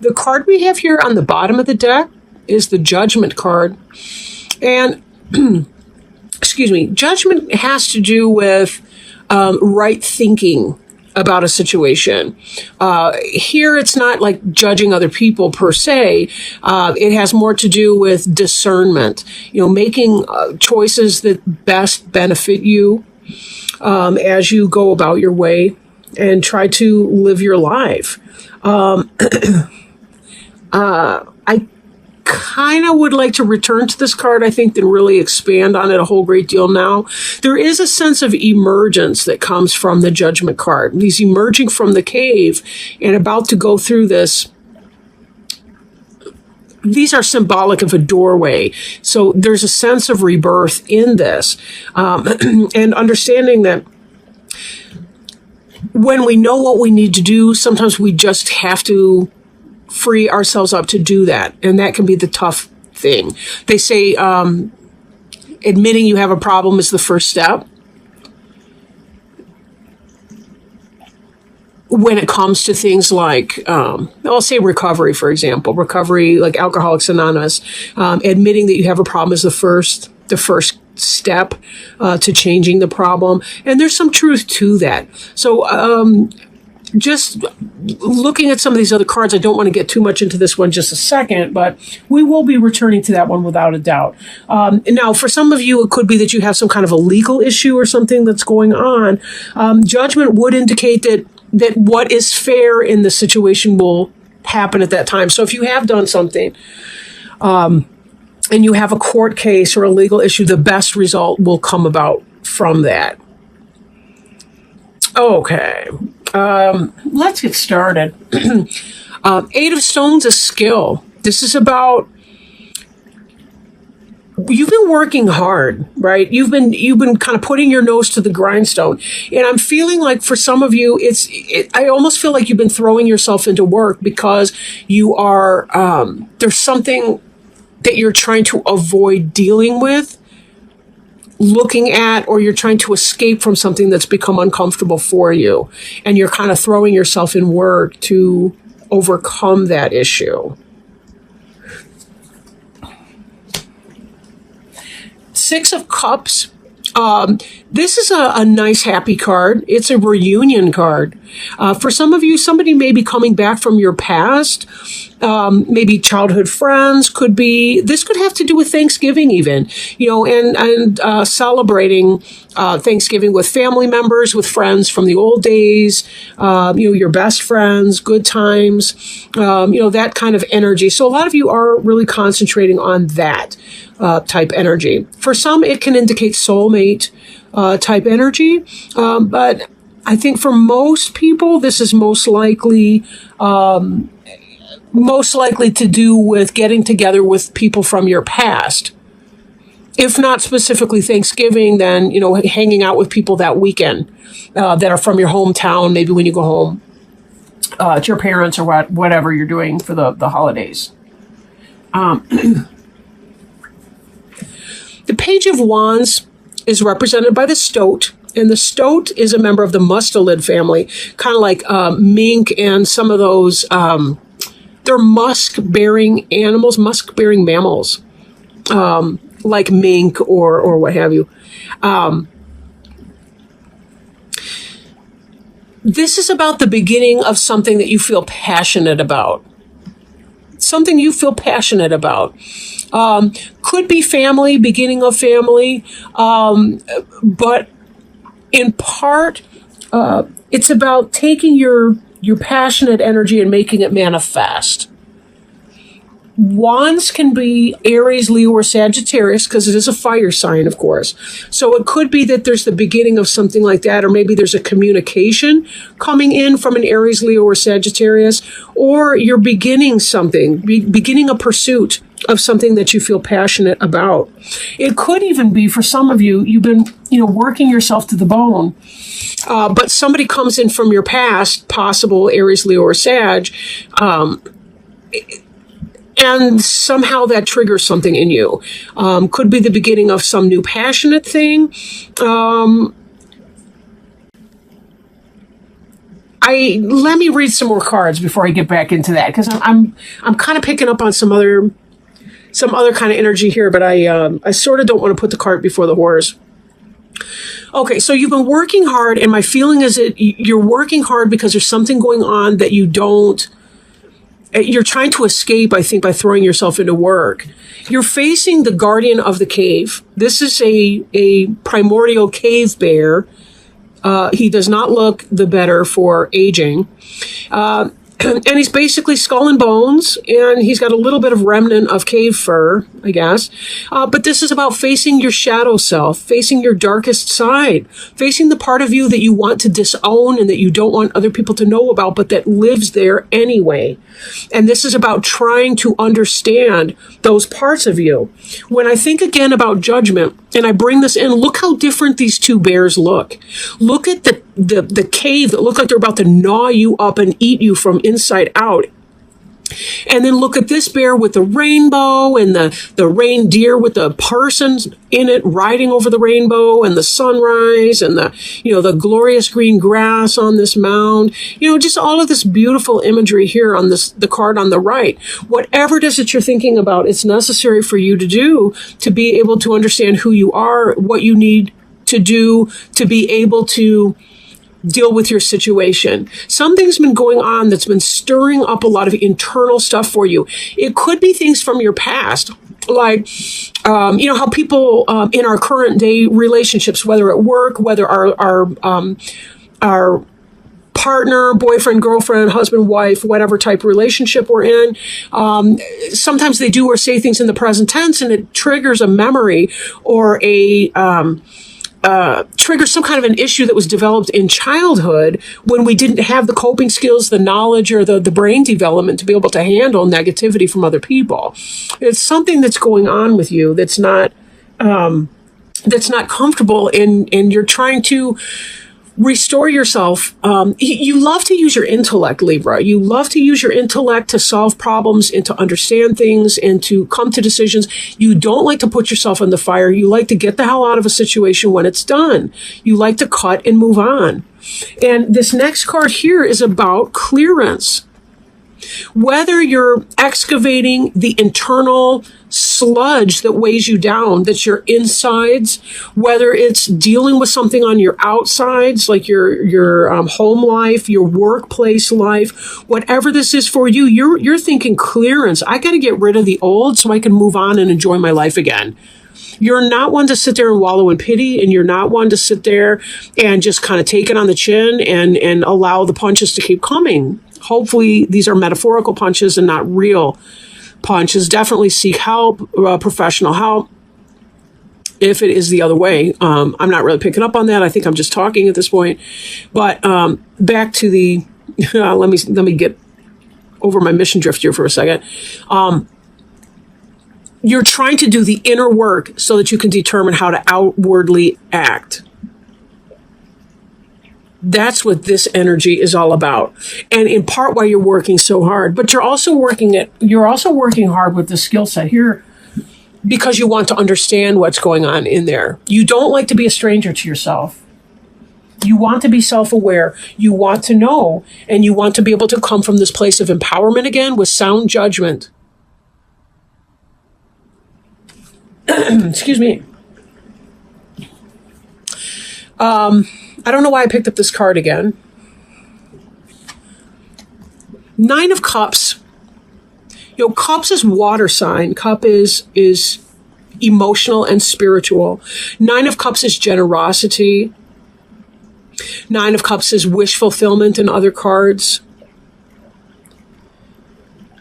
The card we have here on the bottom of the deck is the Judgment card. And, excuse me, Judgment has to do with right thinking about a situation. Here, it's not like judging other people per se. It has more to do with discernment, making choices that best benefit you as you go about your way and try to live your life. I kind of would like to return to this card, I think, than really expand on it a whole great deal now. There is a sense of emergence that comes from the Judgment card. He's emerging from the cave and about to go through this. These are symbolic of a doorway. So there's a sense of rebirth in this. And understanding that when we know what we need to do, sometimes we just have to free ourselves up to do that. And that can be the tough thing. They say admitting you have a problem is the first step. When it comes to things like, I'll say recovery, for example, recovery, like Alcoholics Anonymous, admitting that you have a problem is the first step to changing the problem. And there's some truth to that. So, just looking at some of these other cards, I don't want to get too much into this one just a second, but we will be returning to that one without a doubt. Now, for some of you, it could be that you have some kind of a legal issue or something that's going on. Judgment would indicate that what is fair in the situation will happen at that time. So if you have done something and you have a court case or a legal issue, the best result will come about from that. Okay. Let's get started. Eight of Stones is skill. This is about, you've been working hard, right? You've been kind of putting your nose to the grindstone. And I'm feeling like for some of you, I almost feel like you've been throwing yourself into work because you are, there's something that you're trying to avoid dealing with, looking at, or you're trying to escape from something that's become uncomfortable for you. And you're kind of throwing yourself in work to overcome that issue. Six of Cups. This is a nice, happy card. It's a reunion card. For some of you, somebody may be coming back from your past. Maybe childhood friends this could have to do with Thanksgiving even, and celebrating Thanksgiving with family members, with friends from the old days, your best friends, good times, that kind of energy. So a lot of you are really concentrating on that type energy. For some, it can indicate soulmate type energy, but I think for most people, this is most likely to do with getting together with people from your past. If not specifically Thanksgiving, then, hanging out with people that weekend that are from your hometown, maybe when you go home to your parents or whatever you're doing for the holidays. The Page of Wands is represented by the stoat. And the stoat is a member of the mustelid family, kind of like mink and some of those, they're musk-bearing animals, musk-bearing mammals, like mink or what have you. This is about the beginning of something that you feel passionate about. Something you feel passionate about. Could be family, beginning of family, but in part, it's about taking your passionate energy and making it manifest. Wands can be Aries, Leo, or Sagittarius because it is a fire sign, of course. So it could be that there's the beginning of something like that, or maybe there's a communication coming in from an Aries, Leo, or Sagittarius, or you're beginning something, beginning a pursuit of something that you feel passionate about. It could even be, for some of you, you've been, working yourself to the bone, but somebody comes in from your past, possible Aries, Leo, or Sag, and somehow that triggers something in you. Could be the beginning of some new passionate thing. I let me read some more cards before I get back into that, because I'm kind of picking up on some other kind of energy here, but I sort of don't want to put the cart before the horse. Okay, so you've been working hard, and my feeling is that you're working hard because there's something going on that you're trying to escape, I think, by throwing yourself into work. You're facing the guardian of the cave. This is a primordial cave bear. He does not look the better for aging. And he's basically skull and bones, and he's got a little bit of remnant of cave fur, I guess. But this is about facing your shadow self, facing your darkest side, facing the part of you that you want to disown and that you don't want other people to know about, but that lives there anyway. And this is about trying to understand those parts of you. When I think again about judgment, and I bring this in, look how different these two bears look. Look at the cave that look like they're about to gnaw you up and eat you from inside out. And then look at this bear with the rainbow and the reindeer with the persons in it riding over the rainbow and the sunrise and the glorious green grass on this mound. Just all of this beautiful imagery here on the card on the right. Whatever it is that you're thinking about, it's necessary for you to do to be able to understand who you are, what you need to do to be able to deal with your situation. Something's been going on that's been stirring up a lot of internal stuff for you. It could be things from your past, like, how people in our current day relationships, whether at work, whether our partner, boyfriend, girlfriend, husband, wife, whatever type of relationship we're in. Sometimes they do or say things in the present tense, and it triggers a memory or triggers some kind of an issue that was developed in childhood when we didn't have the coping skills, the knowledge, or the brain development to be able to handle negativity from other people. It's something that's going on with you that's not comfortable, and you're trying to restore yourself. You love to use your intellect, Libra. You love to use your intellect to solve problems and to understand things and to come to decisions. You don't like to put yourself in the fire. You like to get the hell out of a situation when it's done. You like to cut and move on. And this next card here is about clearance. Whether you're excavating the internal sludge that weighs you down, that's your insides, whether it's dealing with something on your outsides, like your home life, your workplace life, whatever this is for you, you're thinking clearance. I got to get rid of the old so I can move on and enjoy my life again. You're not one to sit there and wallow in pity, and you're not one to sit there and just kind of take it on the chin and allow the punches to keep coming. Hopefully these are metaphorical punches and not real punches. Definitely seek help, professional help, if it is the other way. I'm not really picking up on that. I think I'm just talking at this point. But back to the, let me get over my mission drift here for a second. You're trying to do the inner work so that you can determine how to outwardly act. That's what this energy is all about. And in part why you're working so hard, but you're also working hard with the skill set here because you want to understand what's going on in there. You don't like to be a stranger to yourself. You want to be self-aware. You want to know, and you want to be able to come from this place of empowerment again with sound judgment. Excuse me. I don't know why I picked up this card again. 9 of Cups. Cups is water sign. Cup is emotional and spiritual. 9 of Cups is generosity. 9 of Cups is wish fulfillment in other cards.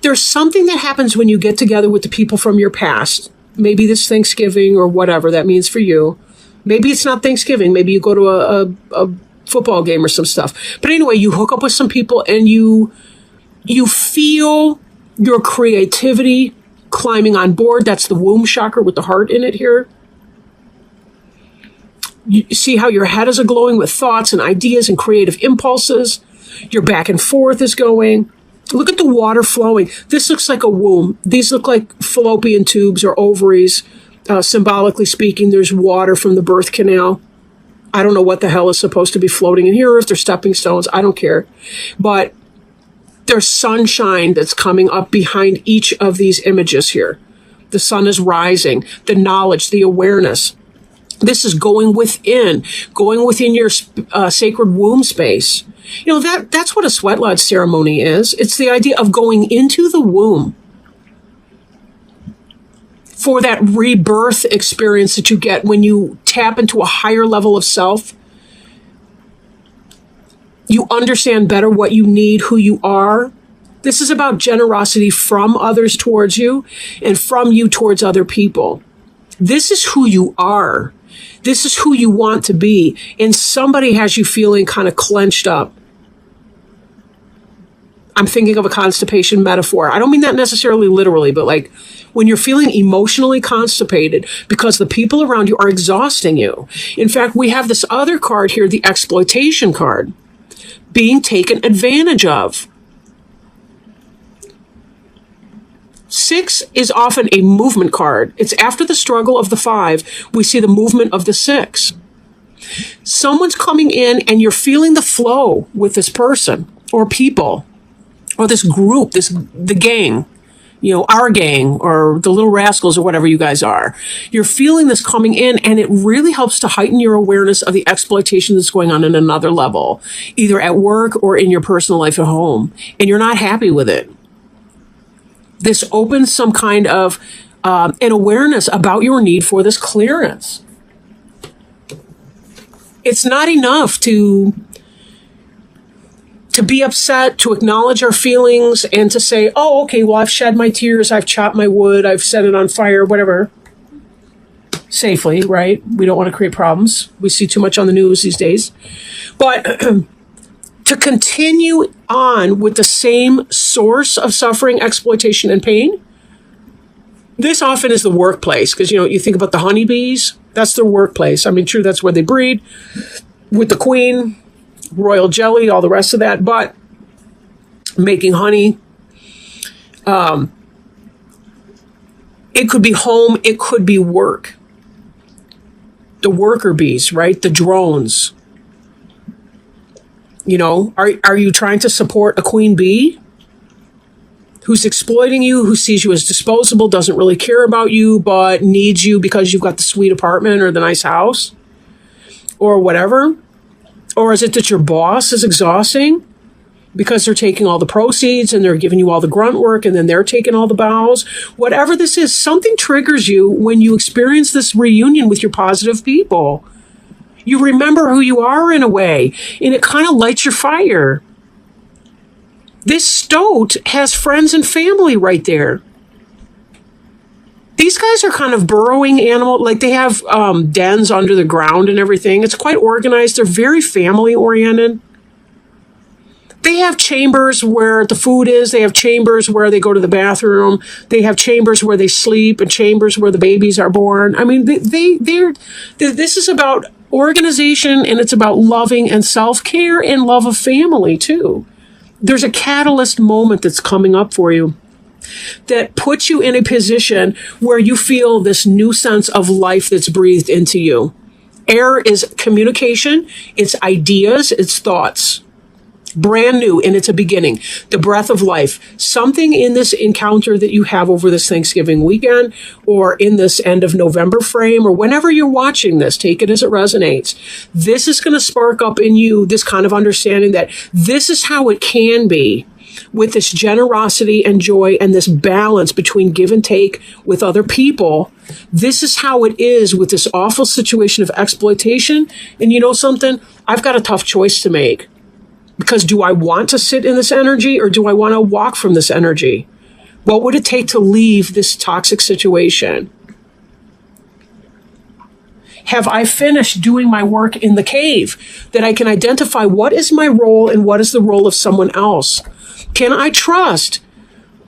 There's something that happens when you get together with the people from your past. Maybe this Thanksgiving or whatever that means for you. Maybe it's not Thanksgiving. Maybe you go to a football game or some stuff. But anyway, you hook up with some people and you feel your creativity climbing on board. That's the womb chakra with the heart in it here. You see how your head is glowing with thoughts and ideas and creative impulses. Your back and forth is going. Look at the water flowing. This looks like a womb. These look like fallopian tubes or ovaries. Symbolically speaking, there's water from the birth canal. I don't know what the hell is supposed to be floating in here, or if they're stepping stones. I don't care. But there's sunshine that's coming up behind each of these images here. The sun is rising, the knowledge, the awareness. This is going within your sacred womb space. You know, that's what a sweat lodge ceremony is. It's the idea of going into the womb for that rebirth experience that you get when you tap into a higher level of self. You understand better what you need, who you are. This is about generosity from others towards you and from you towards other people. This is who you are. This is who you want to be. And somebody has you feeling kind of clenched up. I'm thinking of a constipation metaphor. I don't mean that necessarily literally, but like when you're feeling emotionally constipated because the people around you are exhausting you. In fact, we have this other card here, the exploitation card, being taken advantage of. 6 is often a movement card. It's after the struggle of the 5, we see the movement of the 6. Someone's coming in and you're feeling the flow with this person or people or this group, the gang, you know, our gang or the Little Rascals or whatever you guys are. You're feeling this coming in, and it really helps to heighten your awareness of the exploitation that's going on another level, either at work or in your personal life at home, and you're not happy with it. This opens some kind of an awareness about your need for this clearance. It's not enough to be upset, to acknowledge our feelings, and to say, oh, okay, well, I've shed my tears, I've chopped my wood, I've set it on fire, whatever. Safely, right? We don't want to create problems. We see too much on the news these days. But to continue on with the same source of suffering, exploitation, and pain, this often is the workplace. Because, you know, you think about the honeybees, that's their workplace. I mean, true, that's where they breed with the queen, royal jelly, all the rest of that. But making honey, it could be home, it could be work. The worker bees, right? The drones. You know, are you trying to support a queen bee who's exploiting you, who sees you as disposable, doesn't really care about you, but needs you because you've got the sweet apartment or the nice house or whatever? Or is it that your boss is exhausting because they're taking all the proceeds and they're giving you all the grunt work and then they're taking all the bows? Whatever this is, something triggers you when you experience this reunion with your positive people. You remember who you are in a way, and it kind of lights your fire. This stoat has friends and family right there. These guys are kind of burrowing animal, like they have dens under the ground and everything. It's quite organized. They're very family oriented. They have chambers where the food is. They have chambers where they go to the bathroom. They have chambers where they sleep and chambers where the babies are born. I mean, this is about organization, and it's about loving and self-care and love of family too. There's a catalyst moment that's coming up for you that puts you in a position where you feel this new sense of life that's breathed into you. Air is communication, it's ideas, it's thoughts. Brand new, and it's a beginning. The breath of life. Something in this encounter that you have over this Thanksgiving weekend or in this end of November frame or whenever you're watching this, take it as it resonates. This is going to spark up in you this kind of understanding that this is how it can be, with this generosity and joy and this balance between give and take with other people. This is how it is with this awful situation of exploitation. And you know something? I've got a tough choice to make. Because do I want to sit in this energy or do I want to walk from this energy? What would it take to leave this toxic situation? Have I finished doing my work in the cave that I can identify what is my role and what is the role of someone else? Can I trust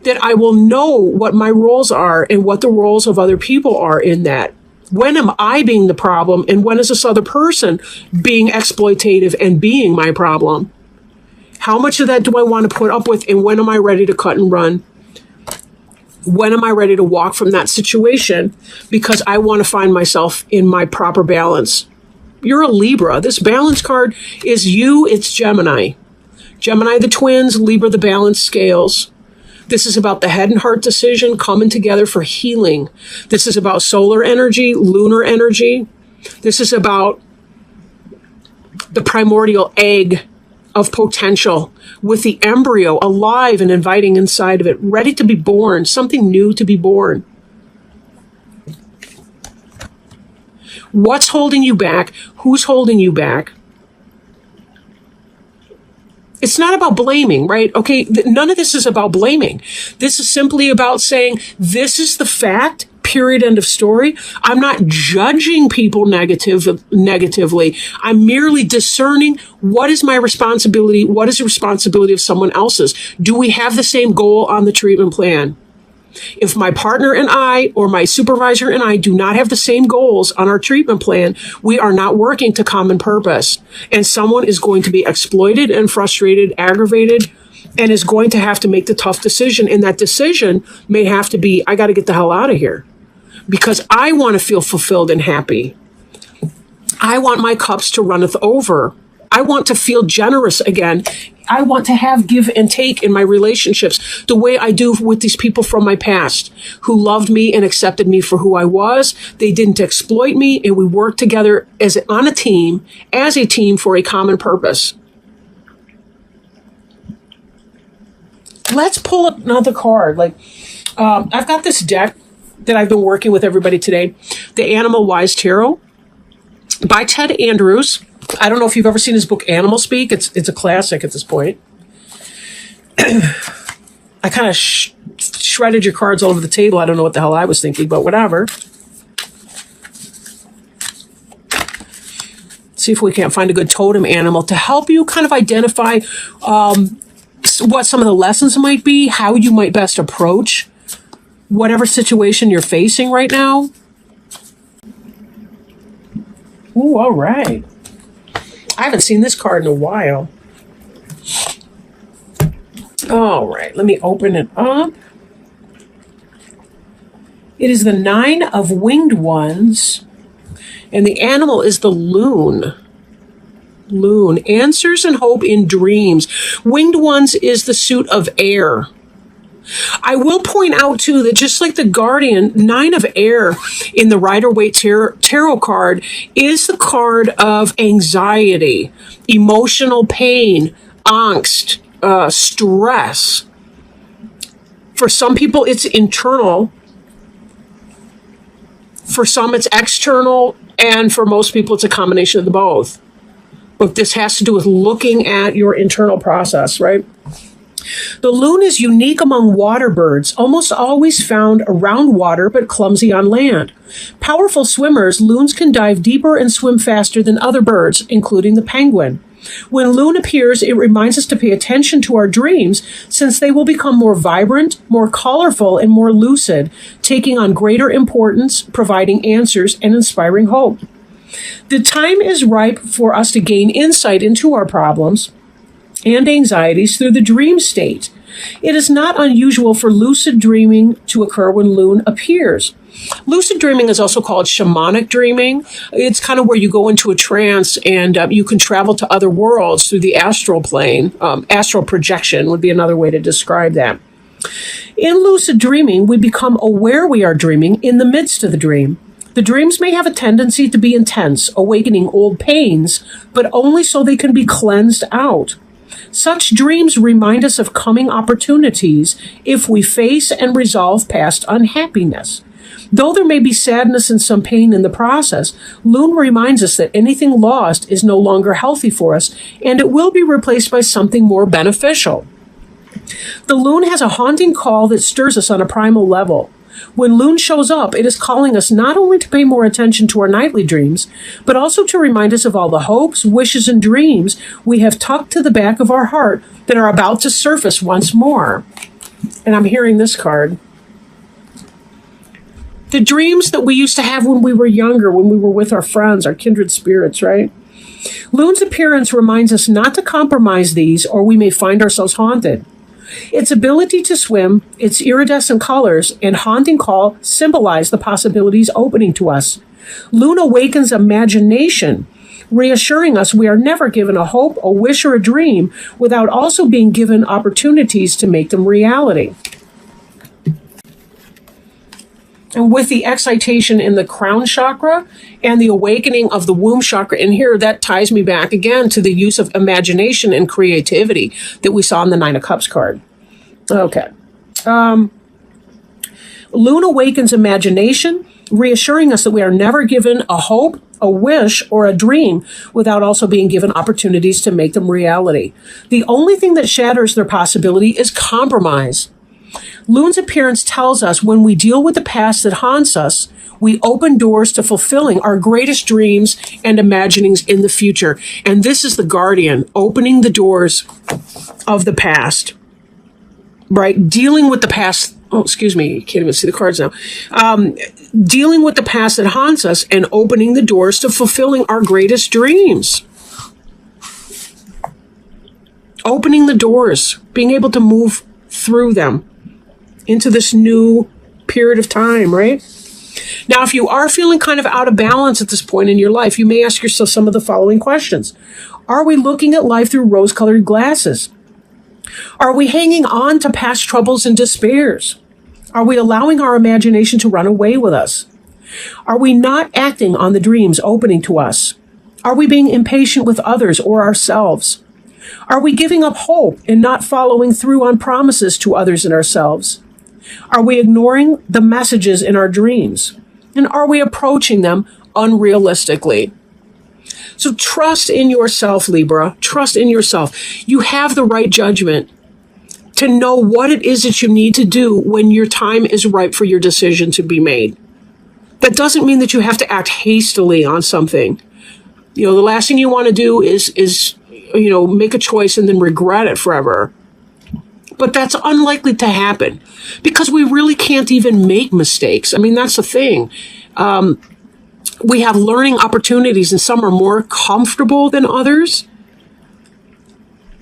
that I will know what my roles are and what the roles of other people are in that? When am I being the problem, and when is this other person being exploitative and being my problem? How much of that do I want to put up with, and when am I ready to cut and run? When am I ready to walk from that situation because I want to find myself in my proper balance You're a Libra. This balance card is you. It's Gemini. Gemini, the twins, Libra, the balance scales. This is about the head and heart decision coming together for healing. This is about solar energy, lunar energy. This is about the primordial egg of potential with the embryo alive and inviting inside of it, ready to be born, something new to be born. What's holding you back? Who's holding you back? It's not about blaming, right? Okay, none of this is about blaming. This is simply about saying, this is the fact, period, end of story. I'm not judging people negatively. I'm merely discerning what is my responsibility, what is the responsibility of someone else's. Do we have the same goal on the treatment plan? If my partner and I, or my supervisor and I, do not have the same goals on our treatment plan, we are not working to common purpose. And someone is going to be exploited and frustrated, aggravated, and is going to have to make the tough decision. And that decision may have to be, I got to get the hell out of here because I want to feel fulfilled and happy. I want my cups to runneth over. I want to feel generous again. I want to have give and take in my relationships the way I do with these people from my past who loved me and accepted me for who I was. They didn't exploit me, and we worked together as a team for a common purpose. Let's pull up another card. I've got this deck that I've been working with everybody today, the Animal Wise Tarot by Ted Andrews. I don't know if you've ever seen his book, Animal Speak. It's a classic at this point. I kind of shredded your cards all over the table. I don't know what the hell I was thinking, but whatever. See if we can't find a good totem animal to help you kind of identify what some of the lessons might be, how you might best approach whatever situation you're facing right now. Ooh, all right. I haven't seen this card in a while. All right, let me open it up. It is the 9 of Winged Ones, and the animal is the loon. Loon, answers and hope in dreams. Winged Ones is the suit of air. I will point out, too, that just like the Guardian, 9 of Air in the Rider-Waite Tarot card is the card of anxiety, emotional pain, angst, stress. For some people, it's internal. For some, it's external. And for most people, it's a combination of the both. But this has to do with looking at your internal process, right? The loon is unique among water birds, almost always found around water but clumsy on land. Powerful swimmers, loons can dive deeper and swim faster than other birds, including the penguin. When loon appears, it reminds us to pay attention to our dreams, since they will become more vibrant, more colorful, and more lucid, taking on greater importance, providing answers, and inspiring hope. The time is ripe for us to gain insight into our problems and anxieties through the dream state. It is not unusual for lucid dreaming to occur when loon appears. Lucid dreaming is also called shamanic dreaming. It's kind of where you go into a trance and you can travel to other worlds through the astral plane. Astral projection would be another way to describe that. In lucid dreaming, we become aware we are dreaming in the midst of the dream. The dreams may have a tendency to be intense, awakening old pains, but only so they can be cleansed out. Such dreams remind us of coming opportunities if we face and resolve past unhappiness. Though there may be sadness and some pain in the process, loon reminds us that anything lost is no longer healthy for us, and it will be replaced by something more beneficial. The loon has a haunting call that stirs us on a primal level. When loon shows up, it is calling us not only to pay more attention to our nightly dreams, but also to remind us of all the hopes, wishes, and dreams we have tucked to the back of our heart that are about to surface once more. And I'm hearing this card. The dreams that we used to have when we were younger, when we were with our friends, our kindred spirits, right? Loon's appearance reminds us not to compromise these, or we may find ourselves haunted. Its ability to swim, its iridescent colors, and haunting call symbolize the possibilities opening to us. Loon awakens imagination, reassuring us we are never given a hope, a wish, or a dream without also being given opportunities to make them reality. And with the excitation in the crown chakra and the awakening of the womb chakra in here, that ties me back again to the use of imagination and creativity that we saw in the Nine of Cups card. Okay. Lune awakens imagination, reassuring us that we are never given a hope, a wish, or a dream without also being given opportunities to make them reality. The only thing that shatters their possibility is compromise. Lune's appearance tells us when we deal with the past that haunts us, we open doors to fulfilling our greatest dreams and imaginings in the future. And this is the guardian, opening the doors of the past, right? Dealing with the past. Oh, excuse me. You can't even see the cards now. Dealing with the past that haunts us and opening the doors to fulfilling our greatest dreams. Opening the doors, being able to move through them into this new period of time, right? Now, if you are feeling kind of out of balance at this point in your life, you may ask yourself some of the following questions. Are we looking at life through rose-colored glasses? Are we hanging on to past troubles and despairs? Are we allowing our imagination to run away with us? Are we not acting on the dreams opening to us? Are we being impatient with others or ourselves? Are we giving up hope and not following through on promises to others and ourselves? Are we ignoring the messages in our dreams? And are we approaching them unrealistically? So trust in yourself, Libra. Trust in yourself. You have the right judgment to know what it is that you need to do when your time is ripe for your decision to be made. That doesn't mean that you have to act hastily on something. You know, the last thing you want to do is make a choice and then regret it forever. But that's unlikely to happen because we really can't even make mistakes. I mean, that's the thing. We have learning opportunities and some are more comfortable than others.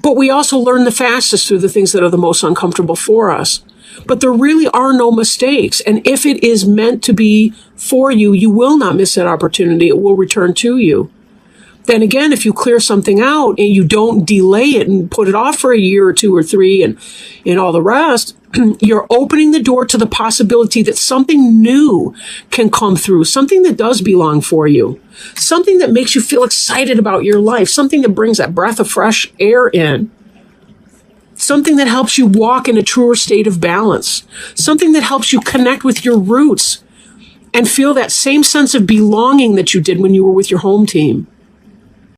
But we also learn the fastest through the things that are the most uncomfortable for us. But there really are no mistakes. And if it is meant to be for you, you will not miss that opportunity. It will return to you. Then again, if you clear something out and you don't delay it and put it off for a year or two or three and all the rest, you're opening the door to the possibility that something new can come through, something that does belong for you, something that makes you feel excited about your life, something that brings that breath of fresh air in, something that helps you walk in a truer state of balance, something that helps you connect with your roots and feel that same sense of belonging that you did when you were with your home team.